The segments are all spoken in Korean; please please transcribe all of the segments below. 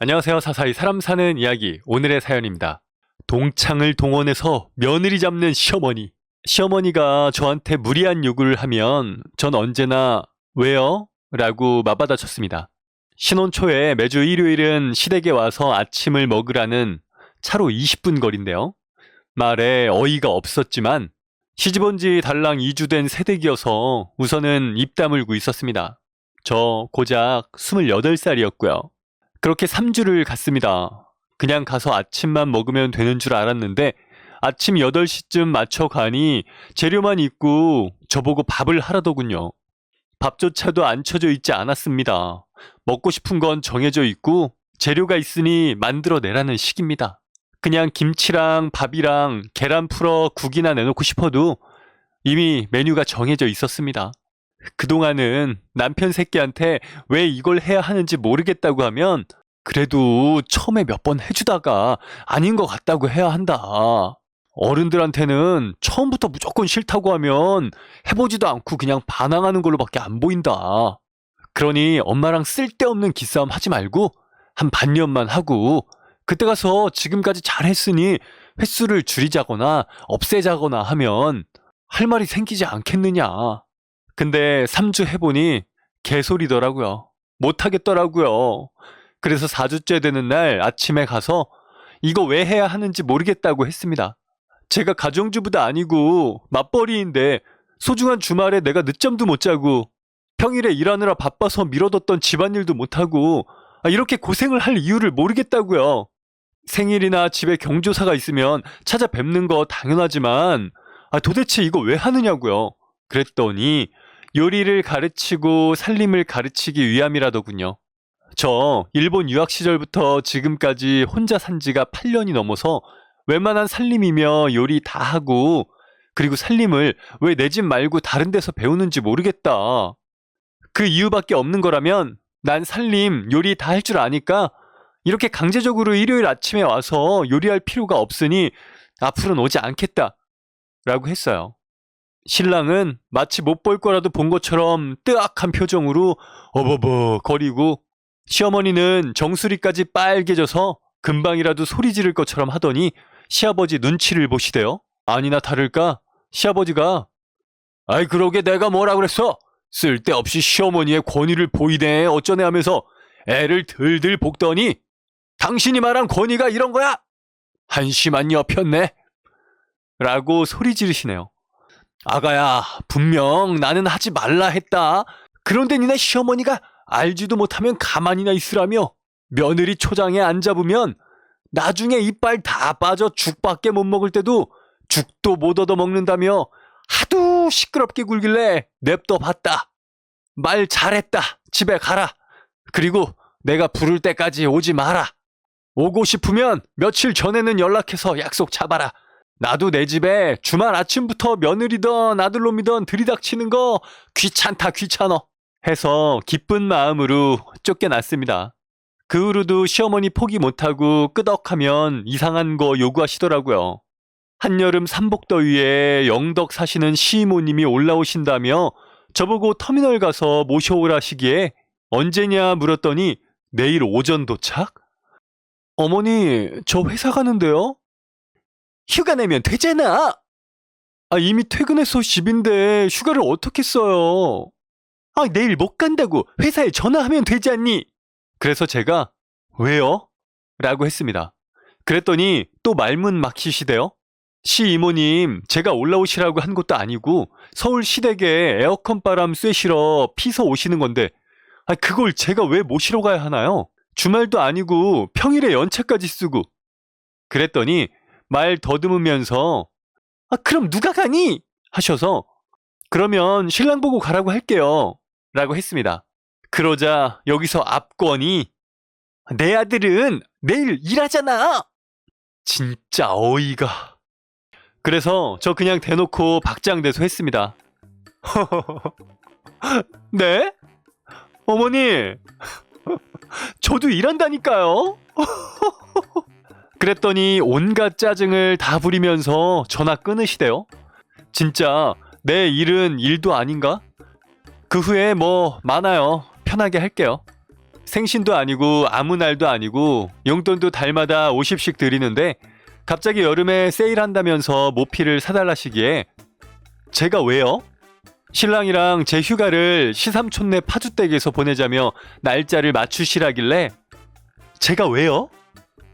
안녕하세요. 사사이 사람 사는 이야기 오늘의 사연입니다. 동창을 동원해서 며느리 잡는 시어머니. 시어머니가 저한테 무리한 요구를 하면 전 언제나 왜요? 라고 맞받아쳤습니다. 신혼 초에 매주 일요일은 시댁에 와서 아침을 먹으라는 차로 20분 거리인데요. 말에 어이가 없었지만 시집온 지 달랑 2주 된 새댁이어서 우선은 입 다물고 있었습니다. 저 고작 28살이었고요. 그렇게 3주를 갔습니다. 그냥 가서 아침만 먹으면 되는 줄 알았는데 아침 8시쯤 맞춰 가니 재료만 있고 저보고 밥을 하라더군요. 밥조차도 안 쳐져 있지 않았습니다. 먹고 싶은 건 정해져 있고 재료가 있으니 만들어내라는 식입니다. 그냥 김치랑 밥이랑 계란 풀어 국이나 내놓고 싶어도 이미 메뉴가 정해져 있었습니다. 그동안은 남편 새끼한테 왜 이걸 해야 하는지 모르겠다고 하면 그래도 처음에 몇 번 해주다가 아닌 것 같다고 해야 한다. 어른들한테는 처음부터 무조건 싫다고 하면 해보지도 않고 그냥 반항하는 걸로밖에 안 보인다. 그러니 엄마랑 쓸데없는 기싸움 하지 말고 한 반년만 하고 그때 가서 지금까지 잘했으니 횟수를 줄이자거나 없애자거나 하면 할 말이 생기지 않겠느냐. 근데 3주 해보니 개소리더라고요. 못하겠더라고요. 그래서 4주째 되는 날 아침에 가서 이거 왜 해야 하는지 모르겠다고 했습니다. 제가 가정주부도 아니고 맞벌이인데 소중한 주말에 내가 늦잠도 못 자고 평일에 일하느라 바빠서 미뤄뒀던 집안일도 못하고 이렇게 고생을 할 이유를 모르겠다고요. 생일이나 집에 경조사가 있으면 찾아뵙는 거 당연하지만 도대체 이거 왜 하느냐고요. 그랬더니 요리를 가르치고 살림을 가르치기 위함이라더군요. 저 일본 유학 시절부터 지금까지 혼자 산 지가 8년이 넘어서 웬만한 살림이며 요리 다 하고 그리고 살림을 왜 내 집 말고 다른 데서 배우는지 모르겠다. 그 이유밖에 없는 거라면 난 살림, 요리 다 할 줄 아니까 이렇게 강제적으로 일요일 아침에 와서 요리할 필요가 없으니 앞으로는 오지 않겠다. 라고 했어요. 신랑은 마치 못 볼 거라도 본 것처럼 뜨악한 표정으로 어버버 거리고 시어머니는 정수리까지 빨개져서 금방이라도 소리 지를 것처럼 하더니 시아버지 눈치를 보시대요. 아니나 다를까 시아버지가 아이 그러게 내가 뭐라 그랬어? 쓸데없이 시어머니의 권위를 보이네 어쩌네 하면서 애를 들들 볶더니 당신이 말한 권위가 이런 거야? 한심한 여편네 라고 소리 지르시네요. 아가야 분명 나는 하지 말라 했다. 그런데 니네 시어머니가 알지도 못하면 가만히나 있으라며 며느리 초장에 안 잡으면 나중에 이빨 다 빠져 죽밖에 못 먹을 때도 죽도 못 얻어 먹는다며 하도 시끄럽게 굴길래 냅둬 봤다. 말 잘했다. 집에 가라. 그리고 내가 부를 때까지 오지 마라. 오고 싶으면 며칠 전에는 연락해서 약속 잡아라. 나도 내 집에 주말 아침부터 며느리던 아들놈이던 들이닥치는 거 귀찮다 귀찮어 해서 기쁜 마음으로 쫓겨났습니다. 그 후로도 시어머니 포기 못하고 끄덕하면 이상한 거 요구하시더라고요. 한여름 삼복더위에 영덕 사시는 시이모님이 올라오신다며 저보고 터미널 가서 모셔오라시기에 언제냐 물었더니 내일 오전 도착? 어머니 저 회사 가는데요? 휴가 내면 되잖아. 이미 퇴근해서 집인데 휴가를 어떻게 써요? 내일 못 간다고 회사에 전화하면 되지 않니? 그래서 제가 왜요? 라고 했습니다. 그랬더니 또 말문 막히시대요. 시이모님 제가 올라오시라고 한 것도 아니고 서울 시댁에 에어컨 바람 쐬시러 피서 오시는 건데 그걸 제가 왜 모시러 가야 하나요? 주말도 아니고 평일에 연차까지 쓰고. 그랬더니 말 더듬으면서 그럼 누가 가니? 하셔서 그러면 신랑 보고 가라고 할게요. 라고 했습니다. 그러자 여기서 압권이 내 아들은 내일 일하잖아. 진짜 어이가. 그래서 저 그냥 대놓고 박장대소 했습니다. 네? 어머니 저도 일한다니까요. 그랬더니 온갖 짜증을 다 부리면서 전화 끊으시대요. 진짜 내 일은 일도 아닌가? 그 후에 뭐 많아요. 편하게 할게요. 생신도 아니고 아무 날도 아니고 용돈도 달마다 50씩 드리는데 갑자기 여름에 세일한다면서 모피를 사달라시기에 제가 왜요? 신랑이랑 제 휴가를 시삼촌네 파주댁에서 보내자며 날짜를 맞추시라길래 제가 왜요?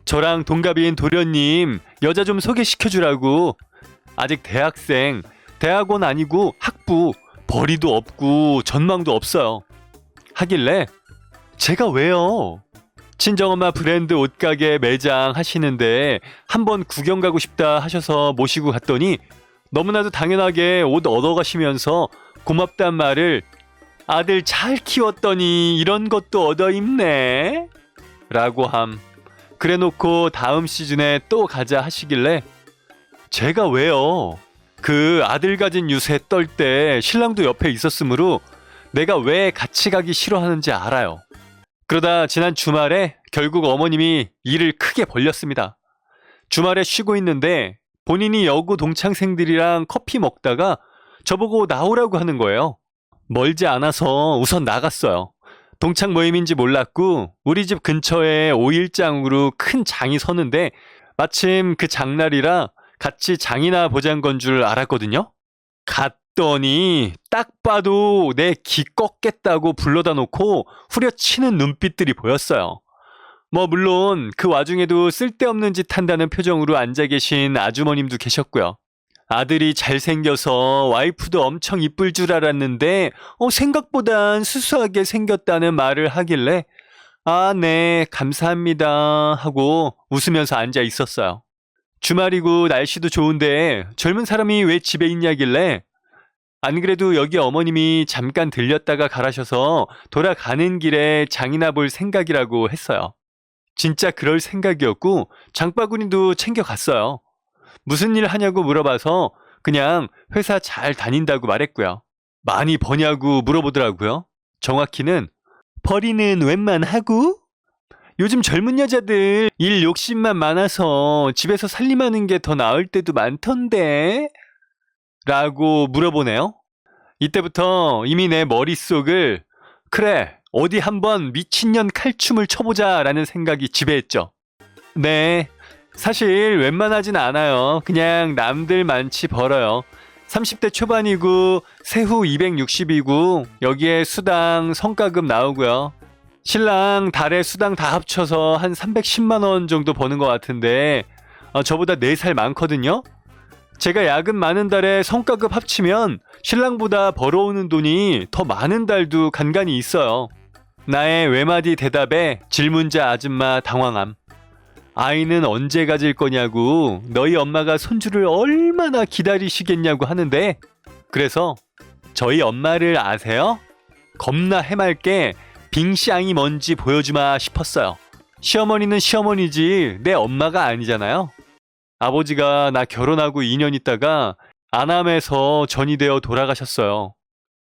저랑 동갑인 도련님 여자 좀 소개시켜주라고. 아직 대학생, 대학원 아니고 학부, 벌이도 없고 전망도 없어요. 하길래 제가 왜요? 친정엄마 브랜드 옷가게 매장 하시는데 한번 구경 가고 싶다 하셔서 모시고 갔더니 너무나도 당연하게 옷 얻어가시면서 고맙단 말을 아들 잘 키웠더니 이런 것도 얻어 입네 라고 함. 그래놓고 다음 시즌에 또 가자 하시길래 제가 왜요? 그 아들 가진 유세 떨 때 신랑도 옆에 있었으므로 내가 왜 같이 가기 싫어하는지 알아요. 그러다 지난 주말에 결국 어머님이 일을 크게 벌렸습니다. 주말에 쉬고 있는데 본인이 여고 동창생들이랑 커피 먹다가 저보고 나오라고 하는 거예요. 멀지 않아서 우선 나갔어요. 동창 모임인지 몰랐고 우리 집 근처에 5일장으로 큰 장이 서는데 마침 그 장날이라 같이 장이나 보자는 건 줄 알았거든요. 갔더니 딱 봐도 내 기 꺾겠다고 불러다 놓고 후려치는 눈빛들이 보였어요. 뭐 물론 그 와중에도 쓸데없는 짓 한다는 표정으로 앉아 계신 아주머님도 계셨고요. 아들이 잘생겨서 와이프도 엄청 이쁠 줄 알았는데 생각보단 수수하게 생겼다는 말을 하길래 아, 네, 감사합니다 하고 웃으면서 앉아 있었어요. 주말이고 날씨도 좋은데 젊은 사람이 왜 집에 있냐길래 안 그래도 여기 어머님이 잠깐 들렸다가 가라셔서 돌아가는 길에 장이나 볼 생각이라고 했어요. 진짜 그럴 생각이었고 장바구니도 챙겨갔어요. 무슨 일 하냐고 물어봐서 그냥 회사 잘 다닌다고 말했고요. 많이 버냐고 물어보더라고요. 정확히는 벌이는 웬만하고? 요즘 젊은 여자들 일 욕심만 많아서 집에서 살림하는 게 더 나을 때도 많던데? 라고 물어보네요. 이때부터 이미 내 머릿속을 그래, 어디 한번 미친년 칼춤을 쳐보자 라는 생각이 지배했죠. 네, 사실 웬만하진 않아요. 그냥 남들 많지 벌어요. 30대 초반이고 세후 260이고 여기에 수당, 성과급 나오고요. 신랑 달에 수당 다 합쳐서 한 310만 원 정도 버는 것 같은데 저보다 4살 많거든요. 제가 야근 많은 달에 성과급 합치면 신랑보다 벌어오는 돈이 더 많은 달도 간간히 있어요. 나의 외마디 대답에 질문자 아줌마 당황함. 아이는 언제 가질 거냐고 너희 엄마가 손주를 얼마나 기다리시겠냐고 하는데 그래서 저희 엄마를 아세요? 겁나 해맑게 빙샹이 뭔지 보여주마 싶었어요. 시어머니는 시어머니지 내 엄마가 아니잖아요. 아버지가 나 결혼하고 2년 있다가 안암에서 전이 되어 돌아가셨어요.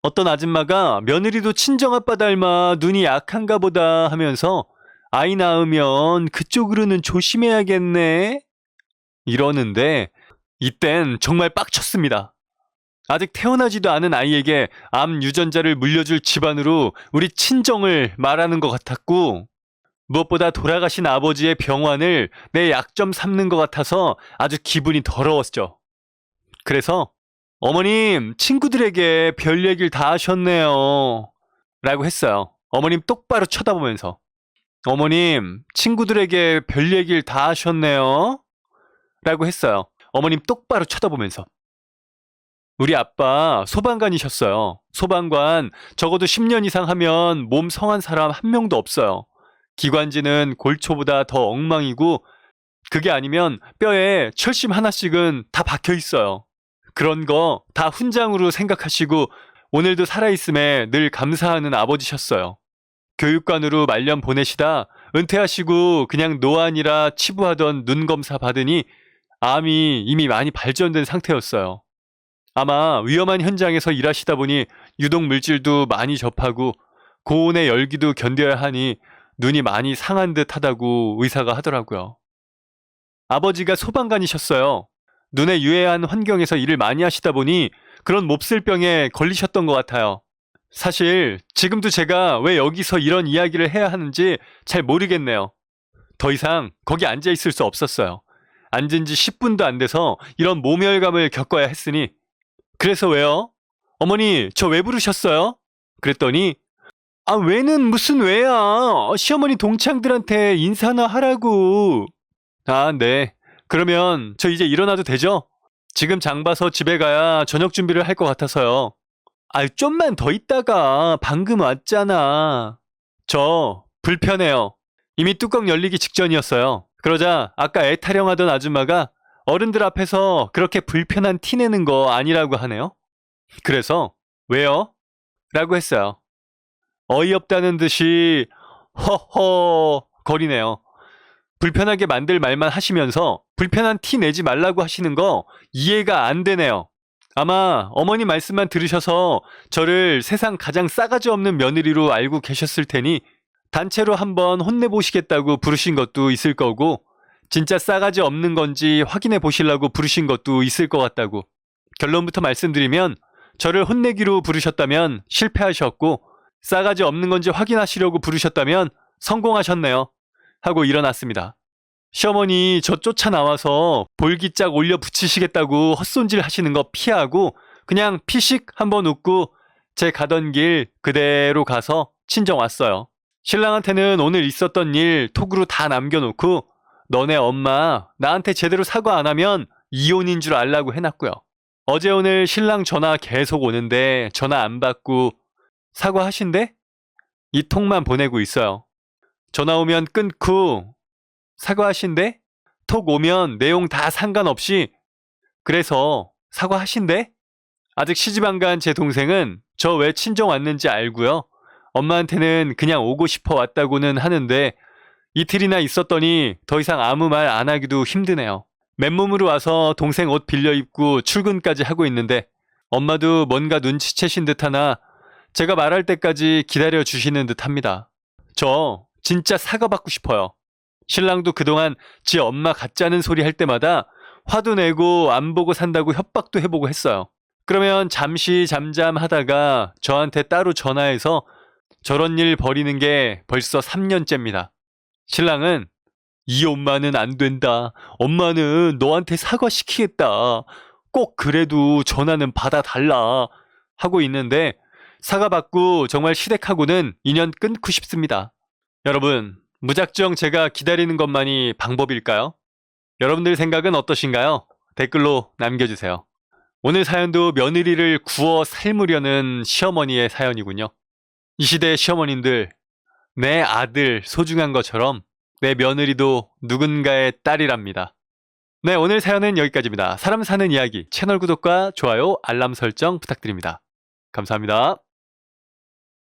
어떤 아줌마가 며느리도 친정아빠 닮아 눈이 약한가 보다 하면서 아이 낳으면 그쪽으로는 조심해야겠네 이러는데 이땐 정말 빡쳤습니다. 아직 태어나지도 않은 아이에게 암 유전자를 물려줄 집안으로 우리 친정을 말하는 것 같았고 무엇보다 돌아가신 아버지의 병환을 내 약점 삼는 것 같아서 아주 기분이 더러웠죠. 그래서 어머님 친구들에게 별 얘기를 다 하셨네요 라고 했어요. 어머님 똑바로 쳐다보면서 어머님 친구들에게 별 얘기를 다 하셨네요 라고 했어요. 어머님 똑바로 쳐다보면서 우리 아빠 소방관이셨어요. 소방관 적어도 10년 이상 하면 몸 성한 사람 한 명도 없어요. 기관지는 골초보다 더 엉망이고 그게 아니면 뼈에 철심 하나씩은 다 박혀 있어요. 그런 거 다 훈장으로 생각하시고 오늘도 살아있음에 늘 감사하는 아버지셨어요. 교육관으로 말년 보내시다 은퇴하시고 그냥 노안이라 치부하던 눈 검사 받으니 암이 이미 많이 발전된 상태였어요. 아마 위험한 현장에서 일하시다 보니 유독 물질도 많이 접하고 고온의 열기도 견뎌야 하니 눈이 많이 상한 듯 하다고 의사가 하더라고요. 아버지가 소방관이셨어요. 눈에 유해한 환경에서 일을 많이 하시다 보니 그런 몹쓸병에 걸리셨던 것 같아요. 사실 지금도 제가 왜 여기서 이런 이야기를 해야 하는지 잘 모르겠네요. 더 이상 거기 앉아 있을 수 없었어요. 앉은 지 10분도 안 돼서 이런 모멸감을 겪어야 했으니. 그래서 왜요? 어머니, 저 왜 부르셨어요? 그랬더니 아, 왜는 무슨 왜야? 시어머니 동창들한테 인사나 하라고. 아, 네. 그러면 저 이제 일어나도 되죠? 지금 장 봐서 집에 가야 저녁 준비를 할 것 같아서요. 아, 좀만 더 있다가 방금 왔잖아. 저 불편해요. 이미 뚜껑 열리기 직전이었어요. 그러자 아까 애 타령하던 아줌마가 어른들 앞에서 그렇게 불편한 티 내는 거 아니라고 하네요. 그래서 왜요? 라고 했어요. 어이없다는 듯이 허허 거리네요. 불편하게 만들 말만 하시면서 불편한 티 내지 말라고 하시는 거 이해가 안 되네요. 아마 어머니 말씀만 들으셔서 저를 세상 가장 싸가지 없는 며느리로 알고 계셨을 테니 단체로 한번 혼내보시겠다고 부르신 것도 있을 거고 진짜 싸가지 없는 건지 확인해 보시려고 부르신 것도 있을 것 같다고. 결론부터 말씀드리면 저를 혼내기로 부르셨다면 실패하셨고 싸가지 없는 건지 확인하시려고 부르셨다면 성공하셨네요. 하고 일어났습니다. 시어머니 저 쫓아나와서 볼기짝 올려 붙이시겠다고 헛손질 하시는 거 피하고 그냥 피식 한번 웃고 제 가던 길 그대로 가서 친정 왔어요. 신랑한테는 오늘 있었던 일 톡으로 다 남겨놓고 너네 엄마 나한테 제대로 사과 안 하면 이혼인 줄 알라고 해놨고요. 어제 오늘 신랑 전화 계속 오는데 전화 안 받고 사과하신대? 이 톡만 보내고 있어요. 전화 오면 끊고 사과하신대? 톡 오면 내용 다 상관없이 그래서 사과하신대? 아직 시집 안 간 제 동생은 저 왜 친정 왔는지 알고요. 엄마한테는 그냥 오고 싶어 왔다고는 하는데 이틀이나 있었더니 더 이상 아무 말 안 하기도 힘드네요. 맨몸으로 와서 동생 옷 빌려 입고 출근까지 하고 있는데 엄마도 뭔가 눈치채신 듯하나 제가 말할 때까지 기다려 주시는 듯합니다. 저 진짜 사과받고 싶어요. 신랑도 그동안 지 엄마 같자는 소리 할 때마다 화도 내고 안 보고 산다고 협박도 해보고 했어요. 그러면 잠시 잠잠하다가 저한테 따로 전화해서 저런 일 벌이는 게 벌써 3년째입니다. 신랑은 이 엄마는 안 된다. 엄마는 너한테 사과시키겠다. 꼭 그래도 전화는 받아달라. 하고 있는데 사과받고 정말 시댁하고는 인연 끊고 싶습니다. 여러분, 무작정 제가 기다리는 것만이 방법일까요? 여러분들 생각은 어떠신가요? 댓글로 남겨주세요. 오늘 사연도 며느리를 구워 삶으려는 시어머니의 사연이군요. 이 시대의 시어머님들, 내 아들 소중한 것처럼 내 며느리도 누군가의 딸이랍니다. 네, 오늘 사연은 여기까지입니다. 사람 사는 이야기 채널 구독과 좋아요, 알람 설정 부탁드립니다. 감사합니다.